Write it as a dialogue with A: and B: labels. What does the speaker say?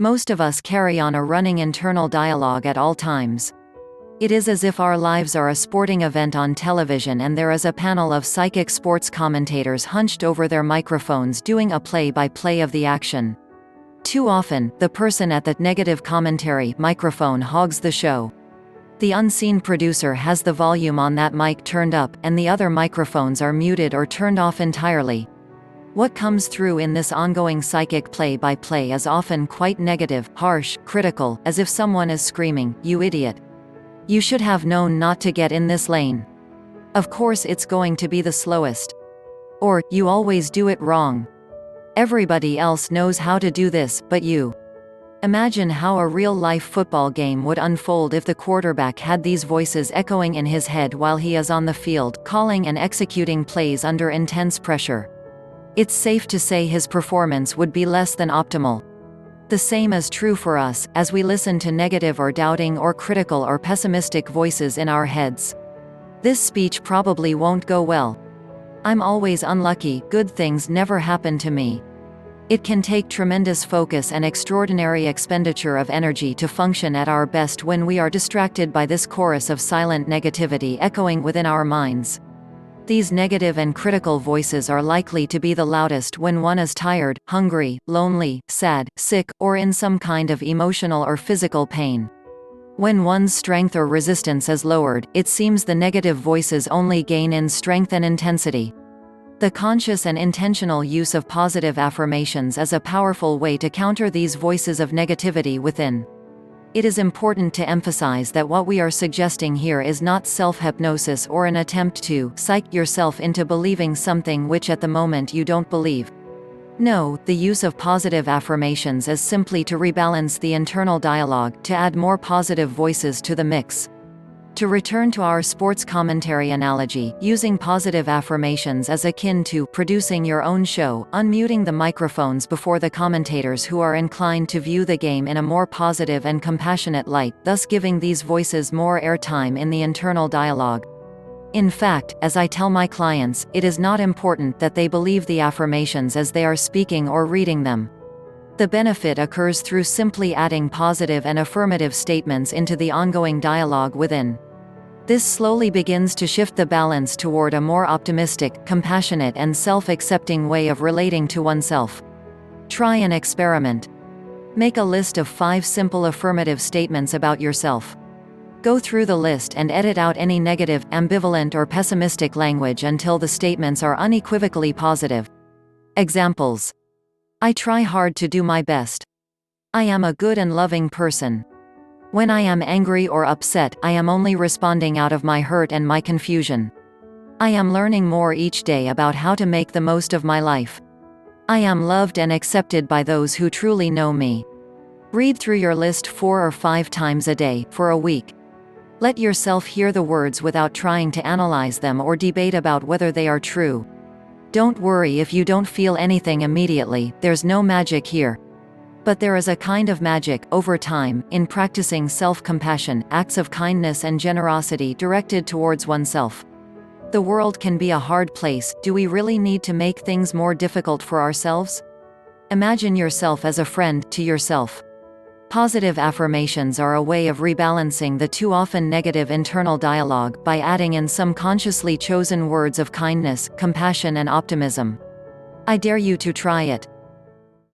A: Most of us carry on a running internal dialogue at all times. It is as if our lives are a sporting event on television and there is a panel of psychic sports commentators hunched over their microphones doing a play-by-play of the action. Too often, the person at the negative commentary microphone hogs the show. The unseen producer has the volume on that mic turned up, and the other microphones are muted or turned off entirely. What comes through in this ongoing psychic play-by-play is often quite negative, harsh, critical, as if someone is screaming, "You idiot. You should have known not to get in this lane. Of course it's going to be the slowest." Or, "You always do it wrong. Everybody else knows how to do this, but you." Imagine how a real-life football game would unfold if the quarterback had these voices echoing in his head while he is on the field, calling and executing plays under intense pressure. It's safe to say his performance would be less than optimal. The same is true for us, as we listen to negative or doubting or critical or pessimistic voices in our heads. This speech probably won't go well. "I'm always unlucky, good things never happen to me." It can take tremendous focus and extraordinary expenditure of energy to function at our best when we are distracted by this chorus of silent negativity echoing within our minds. These negative and critical voices are likely to be the loudest when one is tired, hungry, lonely, sad, sick, or in some kind of emotional or physical pain. When one's strength or resistance is lowered, it seems the negative voices only gain in strength and intensity. The conscious and intentional use of positive affirmations is a powerful way to counter these voices of negativity within. It is important to emphasize that what we are suggesting here is not self-hypnosis or an attempt to psych yourself into believing something which at the moment you don't believe. No, the use of positive affirmations is simply to rebalance the internal dialogue, to add more positive voices to the mix. To return to our sports commentary analogy, using positive affirmations is akin to producing your own show, unmuting the microphones before the commentators who are inclined to view the game in a more positive and compassionate light, thus giving these voices more airtime in the internal dialogue. In fact, as I tell my clients, it is not important that they believe the affirmations as they are speaking or reading them. The benefit occurs through simply adding positive and affirmative statements into the ongoing dialogue within. This slowly begins to shift the balance toward a more optimistic, compassionate and self-accepting way of relating to oneself. Try an experiment. Make a list of 5 simple affirmative statements about yourself. Go through the list and edit out any negative, ambivalent or pessimistic language until the statements are unequivocally positive. Examples. I try hard to do my best. I am a good and loving person. When I am angry or upset, I am only responding out of my hurt and my confusion. I am learning more each day about how to make the most of my life. I am loved and accepted by those who truly know me. Read through your list 4 or 5 times a day, for a week. Let yourself hear the words without trying to analyze them or debate about whether they are true. Don't worry if you don't feel anything immediately, there's no magic here. But there is a kind of magic, over time, in practicing self-compassion, acts of kindness and generosity directed towards oneself. The world can be a hard place. Do we really need to make things more difficult for ourselves? Imagine yourself as a friend to yourself. Positive affirmations are a way of rebalancing the too often negative internal dialogue by adding in some consciously chosen words of kindness, compassion and optimism. I dare you to try it.